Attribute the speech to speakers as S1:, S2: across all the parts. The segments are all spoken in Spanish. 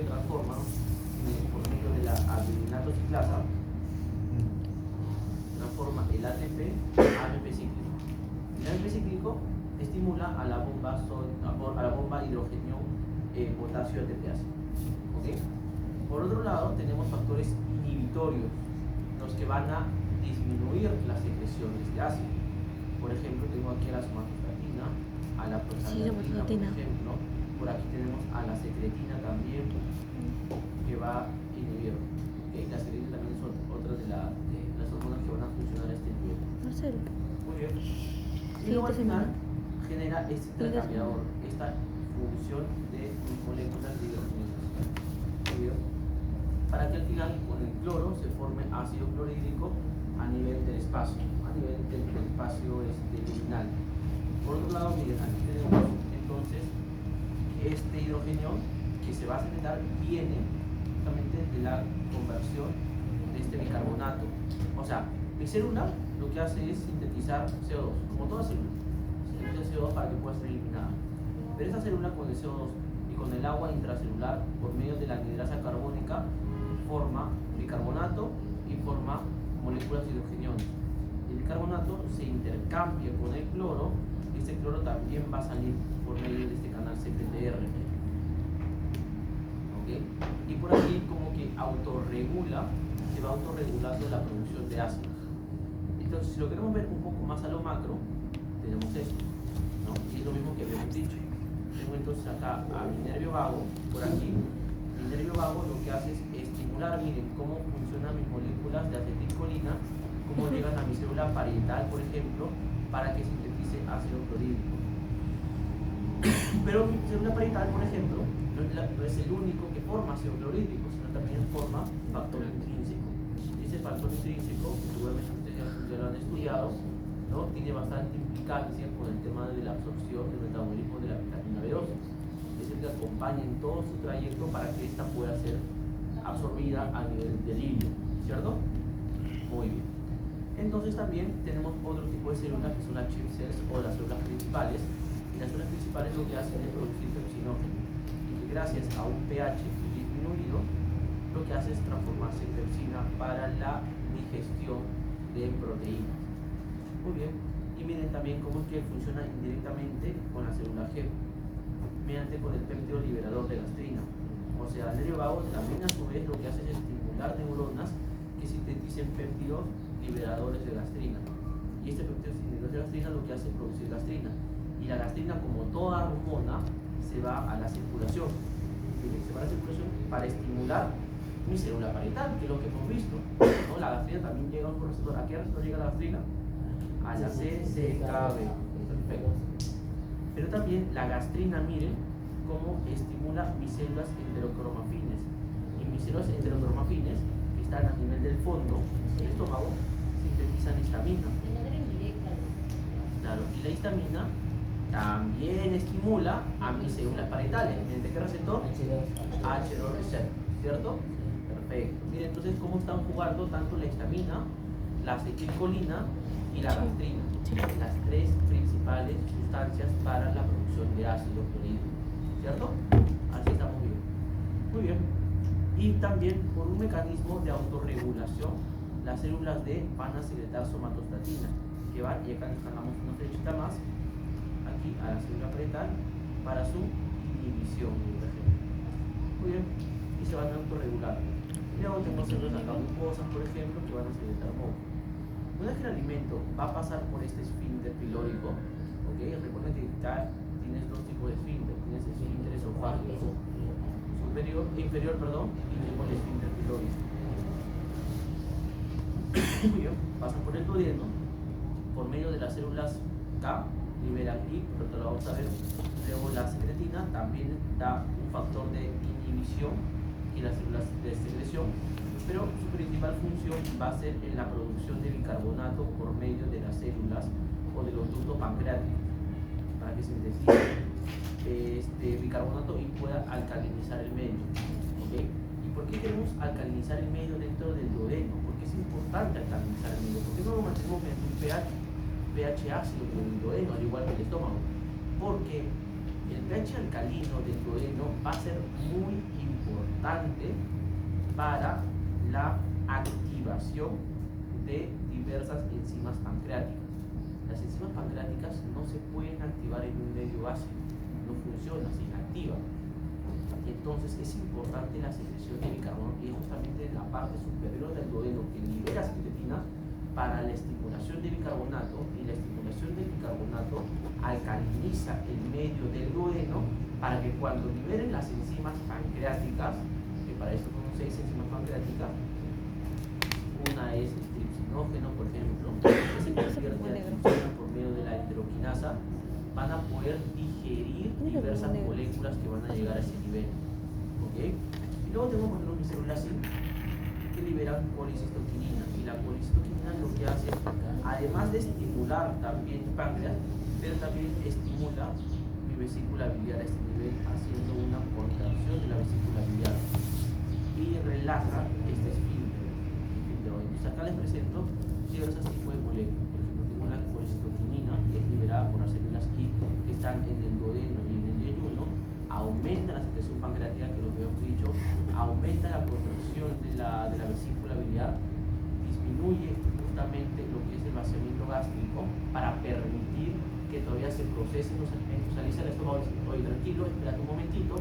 S1: que transforman por medio de la adeninato ciclasa, transforma el ATP a AMP cíclico. El AMP cíclico estimula a la bomba hidrogenio potasio ATPase. ¿Okay? Por otro lado, tenemos factores inhibitorios, los que van a disminuir las secreciones de ácido. Por ejemplo, tengo aquí a la somatostatina, a la prostaglandina, por ejemplo. Por aquí tenemos a la secretina también, que va a inhibir. ¿Okay? La secretina también es otra de las hormonas que van a funcionar a este nivel.
S2: Marcelo.
S1: Muy bien. Y luego al final genera este intercambiador, esta función de moléculas de hidrógeno. Muy bien. Para que al final con el cloro se forme ácido clorhídrico a nivel del espacio, a nivel del espacio luminal. Por otro lado, miren, aquí tenemos entonces este hidrógeno que se va a secretar viene justamente de la conversión de este bicarbonato. O sea, mi célula lo que hace es sintetizar CO2, como toda célula, sintetiza CO2 para que pueda ser eliminada. Pero esta célula con el CO2 y con el agua intracelular por medio de la anhidrasa carbónica forma bicarbonato y forma moléculas de hidrogenio. El bicarbonato se intercambia con el cloro y este cloro también va a salir por medio de este canal CPTR. ¿Okay? Y por aquí como que autorregula, se va autorregulando la producción de ácidos. Entonces, si lo queremos ver un poco más a lo macro, tenemos esto, ¿no? Y es lo mismo que habíamos dicho. Tengo entonces acá a mi nervio vago, por aquí. Mi nervio vago lo que hace es estimular, miren, cómo funcionan mis moléculas de acetilcolina, cómo llegan a mi célula parietal, por ejemplo, para que sintetice ácido clorhídrico. Pero mi célula parietal, por ejemplo, no es el único que forma ácido clorhídrico, sino también forma factor intrínseco. Ese factor intrínseco, seguramente ustedes ya lo han estudiado, ¿no? Tiene bastante implicancia con el tema de la absorción del metabolismo de la vitamina B12. Es el que acompaña en todo su trayecto para que ésta pueda ser absorbida a nivel del hilo, ¿cierto? Muy bien. Entonces también tenemos otro tipo de células que son las chip cells o las células principales. Y las células principales lo que hacen es producir pepsinógeno. Y que gracias a un pH disminuido, lo que hace es transformarse en pepsina para la digestión de proteínas. Muy bien. Y miren también cómo es que funciona indirectamente con la célula G, mediante con el péptido liberador de gastrina. O sea, el nervio vago también a su vez lo que hace es estimular neuronas que sinteticen péptidos liberadores de gastrina. Y este péptido liberador de gastrina lo que hace es producir gastrina. Y la gastrina, como toda hormona, se va a la circulación. Se va a la circulación para estimular mi célula parietal, que es lo que hemos visto, ¿no? La gastrina también llega a un receptor. ¿A qué receptor llega la gastrina? A la CCKB. Perfecto. Pero también la gastrina, miren cómo estimula mis células enterocromafines. Y mis células enterocromafines, que están a nivel del fondo del estómago, sintetizan histamina. Claro, y la histamina también estimula a mis células parietales. ¿Mediante qué receptor? H2 receptor, ¿cierto? Perfecto. Miren entonces cómo están jugando tanto la histamina, la acetilcolina y la gastrina, las tres principales sustancias para la producción de ácido clorhídrico, ¿cierto? Así estamos bien. Muy bien. Y también por un mecanismo de autorregulación, las células D van a secretar somatostatina, que van, y acá dejamos una flechita más, aquí a la célula parietal, para su inhibición, por ejemplo. Muy bien. Y se van a autorregular. Y luego tenemos células acá mucosas, por ejemplo, que van a secretar moco. Una vez que el alimento va a pasar por este esfínter pilórico, ¿ok? Recuerden que tienes dos tipos de esfínter. Tienes el esfínter esofágico inferior, y luego el esfínter pilórico. Muy bien, pasan por el duodeno, por medio de las células K, liberan GLP, pero lo vamos a ver. Luego la secretina también da un factor de inhibición y las células de secreción, pero su principal función va a ser en la producción de bicarbonato por medio de las células o de los ductos pancreáticos, para que sintetice bicarbonato y pueda alcalinizar el medio. ¿Okay? ¿Y por qué queremos alcalinizar el medio dentro del duodeno? Porque es importante alcalinizar el medio. ¿Por qué no lo mantenemos en un pH ácido en el duodeno, al igual que el estómago? Porque el pH alcalino del duodeno va a ser muy importante. importante para la activación de diversas enzimas pancreáticas. Las enzimas pancreáticas no se pueden activar en un medio ácido, no funciona, se inactiva. Entonces es importante la secreción de bicarbonato, y es justamente en la parte superior del duodeno que libera secretina para la estimulación de bicarbonato, y la estimulación del bicarbonato alcaliniza el medio del duodeno para que cuando liberen las enzimas pancreáticas, que para esto son 6 enzimas pancreáticas, una es el tripsinógeno, por ejemplo, que se convierte a tripsina por medio de la enteroquinasa, van a poder digerir diversas moléculas que van a llegar a ese nivel. ¿Ok? Y luego tenemos otras células que liberan colicistoquinina, y la colicistoquinina lo que hace, además de estimular también el páncreas, pero también estimula mi vesícula biliar a este nivel, haciendo una contracción de la vesícula biliar y relaja este esfínter. Entonces acá les presento diversos tipos de moléculas. Por ejemplo, tengo la colicistoquinina, que es liberada por las células I que están en el duodeno y en el yeyuno, aumenta la secreción pancreática, que lo que hemos dicho, aumenta la contracción de la vesícula biliar, disminuye justamente lo que es el vaciamiento gástrico para permitir que todavía se procesen los alimentos. Alicia el estómago dice: oye, tranquilo, espérate un momentito,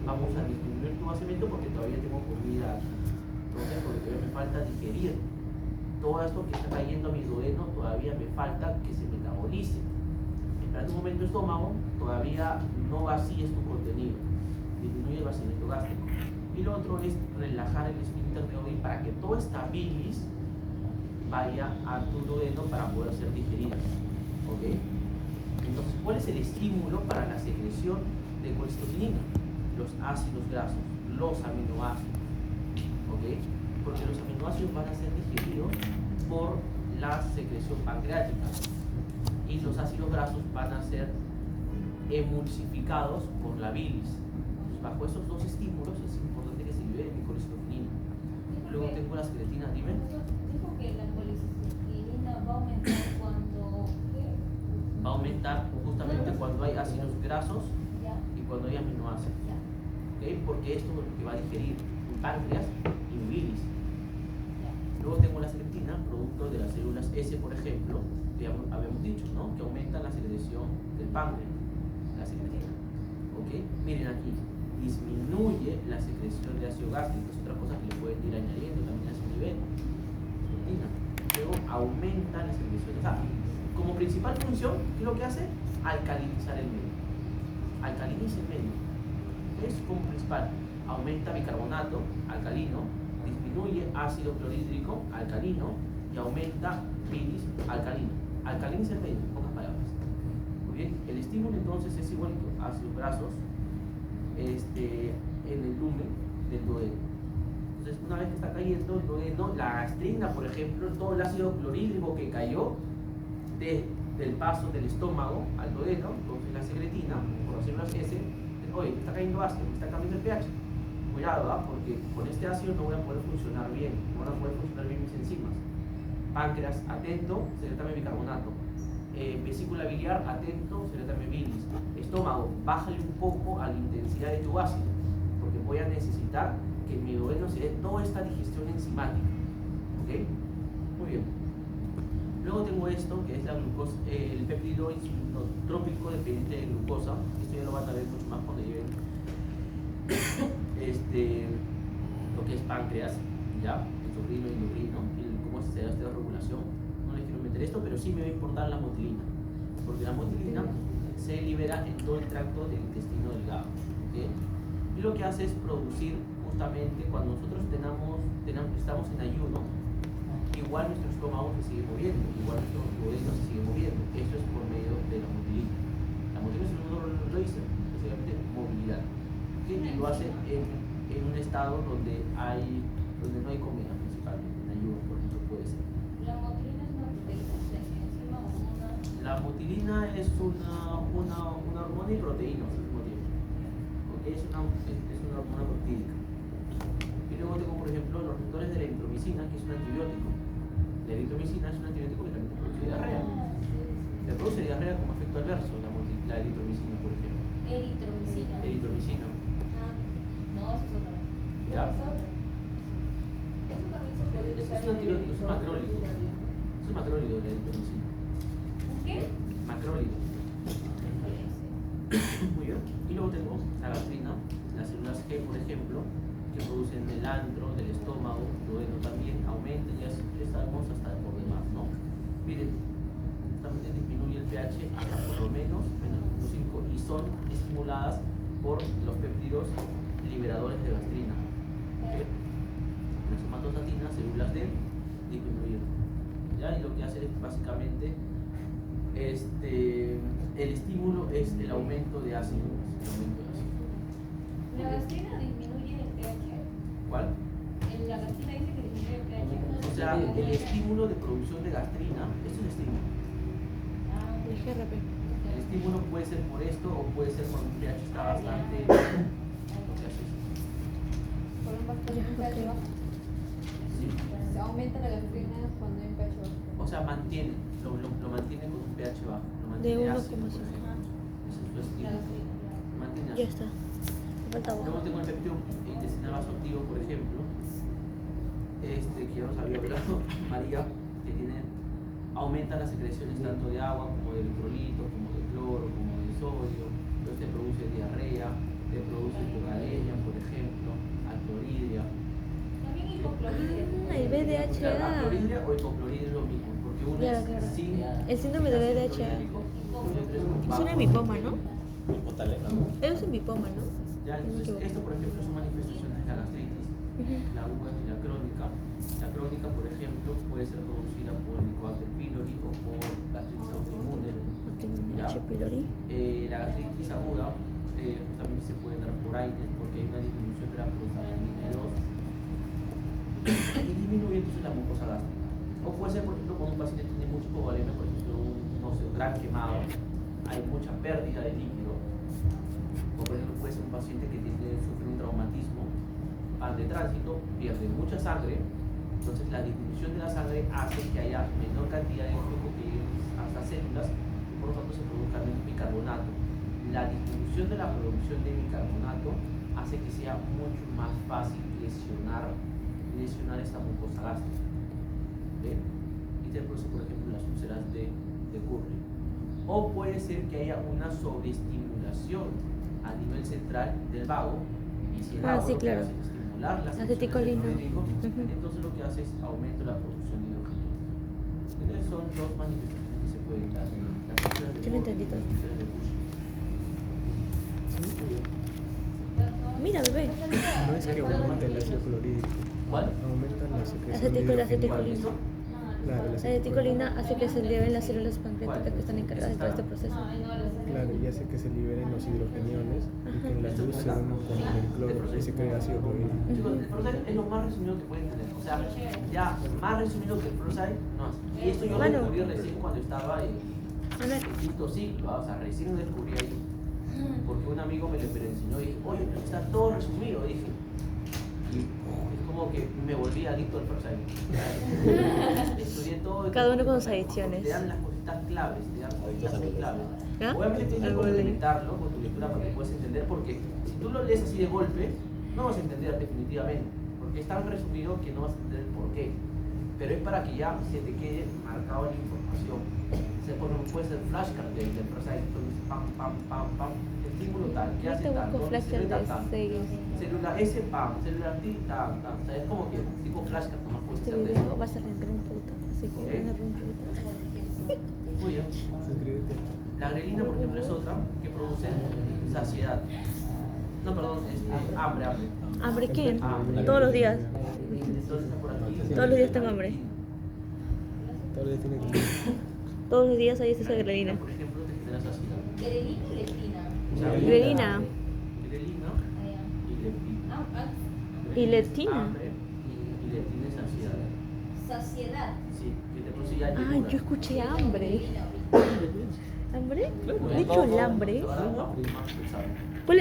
S1: vamos a disminuir tu vaciamiento porque todavía tengo comida aquí. Entonces, porque todavía me falta digerir. Todo esto que está cayendo a mi duodeno todavía me falta que se metabolice. Espérate un momento, estómago, todavía no vacíes tu contenido. Disminuye el vaciamiento gástrico. Y lo otro es relajar el esfínter de Oddi para que toda esta bilis vaya a tu duodeno para poder ser digerida. ¿Ok? Entonces, ¿cuál es el estímulo para la secreción de colicistoquinina? Los ácidos grasos, los aminoácidos. ¿Ok? Porque los aminoácidos van a ser digeridos por la secreción pancreática y los ácidos grasos van a ser emulsificados por la bilis. Entonces, bajo esos dos estímulos es importante que se libere mi colicistoquinina. Luego tengo la secretina, dime.
S2: Dijo que la colicistoquinina va a aumentar cuando...
S1: Va a aumentar justamente cuando hay ácidos grasos y cuando hay aminoácidos. ¿Okay? Porque esto es lo que va a digerir mi páncreas y mi bilis. Luego tengo la secretina, producto de las células S, por ejemplo, que habíamos dicho, ¿no? Que aumenta la secreción del páncreas, la secretina. ¿Ok? Miren aquí, disminuye la secreción de ácido gástrico, es otra cosa que le pueden ir añadiendo también a ese nivel. Secretina. Luego aumenta la secreción, o sea, como principal función, ¿qué es lo que hace? Alcalinizar el medio. Alcaliniza el medio. Es como principal. Aumenta bicarbonato, alcalino, disminuye ácido clorhídrico, alcalino, y aumenta bilis, alcalino. Alcaliniza el medio, en pocas palabras. Muy bien, el estímulo entonces es igual que ácidos grasos en el lumen del duodeno. Entonces, una vez que está cayendo el duodeno, la gastrina, por ejemplo, todo el ácido clorhídrico que cayó del paso del estómago al duodeno, entonces la secretina, por las células S, oye, está cayendo ácido, está cambiando el pH. Cuidado, ¿eh? Porque con este ácido no voy a poder funcionar bien, no van a poder funcionar bien mis enzimas. Páncreas, atento, secrétame bicarbonato. Vesícula biliar, atento, secrétame bilis. Estómago, bájale un poco a la intensidad de tu ácido, porque voy a necesitar que en mi duodeno se dé toda esta digestión enzimática. ¿Ok? Muy bien. Luego tengo esto, que es la glucosa, el péptido insulinotrópico dependiente de glucosa. Esto ya lo van a ver mucho más cuando lleven lo que es páncreas, ya, endocrino y endocrino, y cómo se da esta regulación. No les quiero meter esto, pero sí me va a importar la motilina, porque la motilina se libera en todo el tracto del intestino delgado. ¿Okay? Y lo que hace es producir justamente cuando nosotros estamos en ayuno, igual nuestro estómago se sigue moviendo, igual nuestro duodeno se sigue moviendo. Esto es por medio de la motilina. La motilina es un neurotransmisor, básicamente movilidad. ¿Okay? Y lo hace en un estado donde no hay comida, principalmente, en ayuno, por ejemplo, puede ser.
S2: La motilina es una proteína, encima una...
S1: La motilina es una hormona y proteína al mismo tiempo. ¿Okay? Es una hormona peptídica. Y luego tengo, por ejemplo, los receptores de la eritromicina, que es un antibiótico. La eritromicina es un antibiótico que también produce diarrea. Se produce diarrea como efecto adverso, la eritromicina, por ejemplo.
S2: Eritromicina.
S1: Eritromicina.
S2: No, eso es otra.
S1: Ya.
S2: Eso también se puede
S1: Es
S2: usar
S1: un antibiótico, es un
S2: en-
S1: macrólido. Es un macrólido el penicilina.
S2: ¿Qué?
S1: Macrólido. Muy bien. Y luego tengo la gastrina, las células G, por ejemplo, que producen el antro, del estómago, duodeno también, aumenta, ya estamos hasta por demás, ¿no? Miren, también disminuye el pH hasta por lo menos -5 y son estimuladas por los péptidos liberadores de gastrina. ¿Ok? La somatostatina, células D, disminuir. ¿Ya? Y lo que hace es básicamente el estímulo es el aumento de ácido.
S2: La gastrina disminuye el pH.
S1: ¿Cuál?
S2: La gastrina dice que disminuye el pH.
S1: O sea, el estímulo de producción de gastrina es un estímulo.
S2: Ah,
S3: El GRP.
S1: El estímulo puede ser por esto o puede ser cuando un pH está bastante bajo. Lo que hace es-
S2: por un pH bajo.
S1: sí.
S2: Se aumenta la gastrina cuando hay un pH bajo.
S1: O sea, mantiene, lo mantiene con un pH bajo. Lo
S3: De
S1: mantiene
S3: 1,5.
S1: ácido, por ejemplo. Ese es su
S2: La
S1: estímulo.
S2: gastrina.
S1: Mantiene
S3: Ya
S1: ácido.
S3: está. Me falta
S1: Luego
S3: agua.
S1: tengo el péptido intestinal vasoactivo, por ejemplo, que ya nos había hablado, María, que aumenta las secreciones tanto de agua como de electrolitos, como de cloro, como de sodio. Entonces te produce diarrea, te produce hipocalemia, por ejemplo, acloridia.
S2: También hipocloridria.
S3: El
S1: Claro,
S3: VDHA.
S1: acloridia o hipocloridia es lo mismo, porque uno
S3: Claro,
S1: es
S3: claro.
S1: sin
S3: El síndrome de
S1: ácido
S3: VDHA.
S1: clorhídrico, y el otro es
S3: Es
S1: bajo.
S3: un hemipoma, ¿no?
S4: Hipotalema.
S3: Es un hemipoma, ¿no?
S1: Ya, entonces, esto, por ejemplo, son manifestaciones de la gastritis.
S3: Ujú.
S1: La aguda y la crónica. La crónica, por ejemplo, puede ser producida por Helicobacter pylori o por gastritis autoinmune. Ya.
S3: H. pylori.
S1: La gastritis aguda justamente se puede dar por aire porque hay una disminución de la prostaglandina 2 y disminuye entonces la mucosa gástrica. O puede ser, por ejemplo, cuando un paciente tiene mucho hipovolemia, por ejemplo, un gran quemado, hay mucha pérdida de líquido. O por ejemplo, puede ser un paciente que sufre un traumatismo, van de tránsito, pierde mucha sangre, entonces la disminución de la sangre hace que haya menor cantidad de flujo que llegue hasta células y por lo tanto se produzca menos bicarbonato. La disminución de la producción de bicarbonato hace que sea mucho más fácil lesionar esta mucosa gástrica. ¿Ve? Y te produce, por ejemplo, las úlceras de Curry. O puede ser que haya una sobreestimulación a nivel central del vago, y si el vago
S3: Sí,
S1: lo que
S3: claro.
S1: hace es estimular las
S3: Aceticolina.
S1: secreciones de clorhídrico,
S3: Ujú.
S1: entonces lo que hace es aumento la producción de hidrógeno. Entonces son dos manifestaciones que se pueden dar. Las úlceras de
S3: Yo no
S1: Curry
S3: entendí
S1: y
S3: todo.
S1: las úlceras de Cushing.
S3: Mira, bebé.
S5: No es que aumente el ácido clorhídrico,
S1: ¿Cuál?
S5: aumenta la secreción de
S3: Aceticolina.
S5: hidrogenio. Claro, la
S3: La aceticolina hace que se eleven las células pancreáticas que están encargadas de todo este proceso.
S5: Claro, y hace que se liberen los hidrogeniones y que en la luz se unan con el cloro y se crea ácido clorhídrico.
S1: Chicos, el Frozen es lo más resumido que pueden tener. O sea, ya más resumido que el Frozen, no. Y esto yo lo
S3: Mano.
S1: descubrí recién cuando estaba en
S3: Ana,
S1: quinto ciclo, o sea, recién lo descubrí ahí. Porque un amigo me lo enseñó y dije, oye, pero está todo resumido, dije. Y es como que me volví adicto al Frozen. Estudié todo.
S3: Cada uno con sus adicciones.
S1: Te dan las cositas claves, te dan cositas muy claves.
S3: ¿Ah?
S1: Obviamente tienes que
S3: Algo de-
S1: complementarlo con tu lectura para que puedas entender, porque si tú lo lees así de golpe, no vas a entender definitivamente, porque es tan resumido que no vas a entender el porqué. Pero es para que ya se te quede marcado la información. O sea, por ejemplo, puede ser flashcard del Frozen, entonces pam, pam, pam, pam, estímulo tal, ¿qué
S3: yo
S1: hace
S3: te
S1: tal?
S3: busco flashcard
S1: Célula
S3: de
S1: tal.
S3: 6.
S1: Célula S, pam, célula T, tal, tal. O sea, es como que tipo flashcard, nomás puedes
S3: Este
S1: hacer de
S3: video va a salir en un puto. Así que
S1: Ok.
S3: van a ver un puto.
S1: Muy bien.
S5: Suscríbete.
S1: La grelina, por ejemplo, es otra que produce saciedad. No, perdón, hambre, hambre.
S3: ¿Hambre qué?
S1: Hambre.
S3: Todos los días.
S1: Entonces, por aquí.
S3: Todos los días tengo hambre.
S5: Todos los días tiene que
S3: Todos los días hay esa
S1: La
S3: grelina.
S1: por ejemplo, te genera saciedad.
S2: Grelina y leptina.
S1: O sea,
S3: Grelina.
S1: Grelina
S2: Ah,
S1: y leptina.
S2: ya.
S3: ¿Y leptina?
S1: Hambre y leptina es saciedad.
S2: Saciedad.
S1: Sí, que te produce ya
S3: Ah,
S1: llenura.
S3: yo escuché hambre.
S2: Grelina ahorita.
S3: ¿Hambre?
S1: Muy
S3: ¿De
S1: bien.
S3: hecho el hambre?
S1: Ahora vamos más pesado.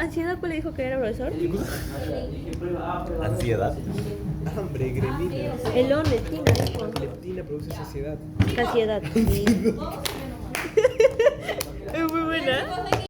S3: ¿Ansiedad cuál le dijo que era, profesor?
S1: Dije, prueba A, prueba B.
S4: Ansiedad.
S5: hambre, grelina.
S3: El leptina dijo.
S5: Leptina produce saciedad.
S3: Saciedad. Sí.
S2: Todos se ven nomás.
S3: Es muy buena.